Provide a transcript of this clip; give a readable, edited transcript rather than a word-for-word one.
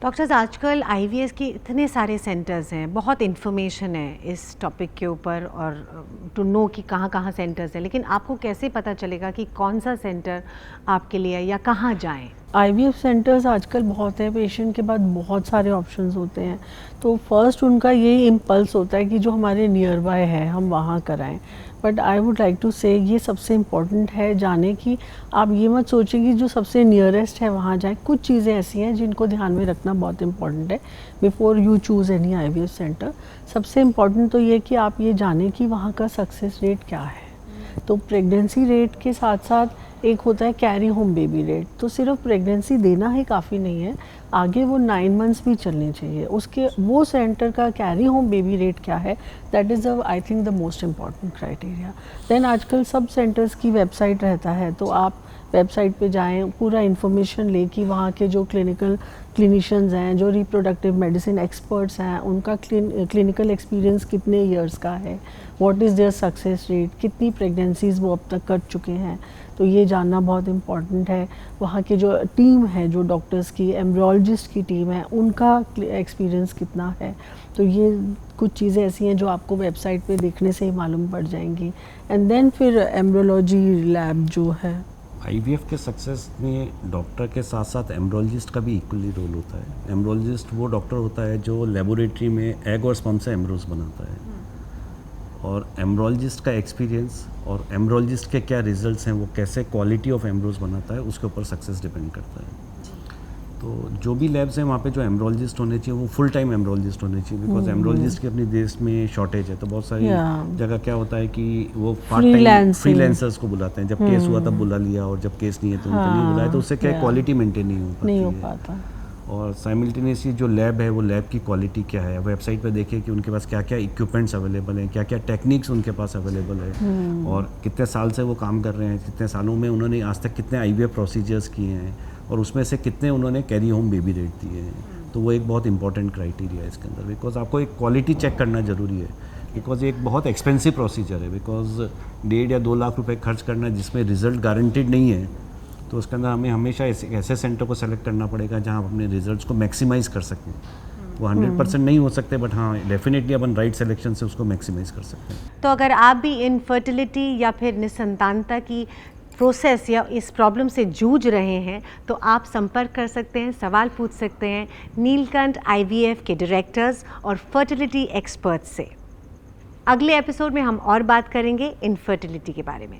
Doctors आजकल IVF के इतने सारे सेंटर्स हैं, बहुत इन्फॉर्मेशन है इस टॉपिक के ऊपर और टू नो कि कहाँ कहाँ सेंटर्स हैं, लेकिन आपको कैसे पता चलेगा कि कौन सा सेंटर आपके लिए है या कहाँ जाएं? आईवीएफ सेंटर्स आजकल बहुत है, पेशेंट के बाद बहुत सारे ऑप्शंस होते हैं, तो फर्स्ट उनका यही इम्पल्स होता है कि जो हमारे नियर बाय है हम वहाँ कराएं। But I would like to say ये सबसे इम्पॉर्टेंट है जाने की। आप ये मत सोचें कि जो सबसे नियरेस्ट है वहाँ जाएं। कुछ चीज़ें ऐसी हैं जिनको ध्यान में रखना बहुत इम्पॉर्टेंट है before you choose any IVF centre. सबसे इम्पॉर्टेंट तो ये कि आप ये जानें कि वहाँ का सक्सेस रेट क्या है। तो प्रेगनेंसी रेट के साथ साथ एक होता है कैरी होम बेबी रेट। तो सिर्फ प्रेगनेंसी देना ही काफ़ी नहीं है, आगे वो 9 मंथ्स भी चलने चाहिए। उसके वो सेंटर का कैरी होम बेबी रेट क्या है, that is I think the most important criteria. Then आजकल सब सेंटर्स की वेबसाइट रहता है, तो आप वेबसाइट पे जाएं, पूरा इन्फॉर्मेशन लें कि वहाँ के जो क्लिनिशियंस हैं, जो रिप्रोडक्टिव मेडिसिन एक्सपर्ट्स हैं, उनका क्लिनिकल एक्सपीरियंस कितने इयर्स का है, what is their success rate, कितनी प्रेगनेंसीज वो अब तक कर चुके हैं। तो ये जानना बहुत इम्पॉर्टेंट है। वहाँ की जो टीम है, जो डॉक्टर्स की, एम्ब्रियोलॉजिस्ट की टीम है, उनका एक्सपीरियंस कितना है। तो ये कुछ चीज़ें ऐसी हैं जो आपको वेबसाइट पे देखने से ही मालूम पड़ जाएंगी। एंड देन फिर एम्ब्रियोलॉजी लैब जो है। आईवीएफ के सक्सेस में डॉक्टर के साथ साथ एम्ब्रियोलॉजिस्ट का भी इक्वली रोल होता है। एम्ब्रियोलॉजिस्ट वो डॉक्टर होता है जो लेबोरेटरी में एग और स्पर्म से एम्ब्रियोज बनाता है, और एम्ब्रियोलॉजिस्ट का एक्सपीरियंस और एम्ब्रियोलॉजिस्ट के क्या रिजल्ट्स हैं, वो कैसे क्वालिटी ऑफ एम्ब्रियोज बनाता है, उसके ऊपर सक्सेस डिपेंड करता है। तो जो भी लैब्स हैं वहाँ पे जो एम्ब्रियोलॉजिस्ट होने चाहिए वो फुल टाइम एम्ब्रियोलॉजिस्ट होने चाहिए, बिकॉज एम्ब्रियोलॉजिस्ट की अपनी देश में शॉर्टेज है। तो बहुत सारी जगह क्या होता है कि वो पार्ट टाइम फ्रीलांसर्स को बुलाते हैं, जब केस हुआ तब बुला लिया, और जब केस नहीं है तो उनको नहीं बुलाया। तो उससे क्या क्वालिटी मेंटेन नहीं हो पाती है। और साइमल्टेनियसली जो लैब है वो लैब की क्वालिटी क्या है, वेबसाइट पे देखिए कि उनके पास क्या क्या इक्विपमेंट्स अवेलेबल हैं, क्या क्या टेक्निक्स उनके पास अवेलेबल है, और कितने साल से वो काम कर रहे हैं, कितने सालों में उन्होंने आज तक कितने आईवीएफ प्रोसीजर्स किए हैं, और उसमें से कितने उन्होंने कैरी होम बेबी रेट दिए हैं। तो वो एक बहुत इंपॉर्टेंट क्राइटेरिया है इसके अंदर, बिकॉज आपको एक क्वालिटी चेक करना ज़रूरी है, बिकॉज ये एक बहुत एक्सपेंसिव प्रोसीजर है। बिकॉज 1.5 या 2 लाख रुपए खर्च करना जिसमें रिजल्ट गारंटेड नहीं है, तो उसके अंदर हमें हमेशा ऐसे सेंटर को सेलेक्ट करना पड़ेगा जहाँ आप अपने रिजल्ट्स को मैक्सिमाइज़ कर सकें। वो 100% नहीं हो सकते, बट हाँ डेफिनेटली अपन राइट सिलेक्शन से उसको मैक्सिमाइज़ कर सकते हैं। तो अगर आप भी इनफर्टिलिटी या फिर निसंतानता की प्रोसेस या इस प्रॉब्लम से जूझ रहे हैं तो आप संपर्क कर सकते हैं, सवाल पूछ सकते हैं नीलकंठ आईवीएफ के डायरेक्टर्स और फर्टिलिटी एक्सपर्ट्स से। अगले एपिसोड में हम और बात करेंगे इनफर्टिलिटी के बारे में।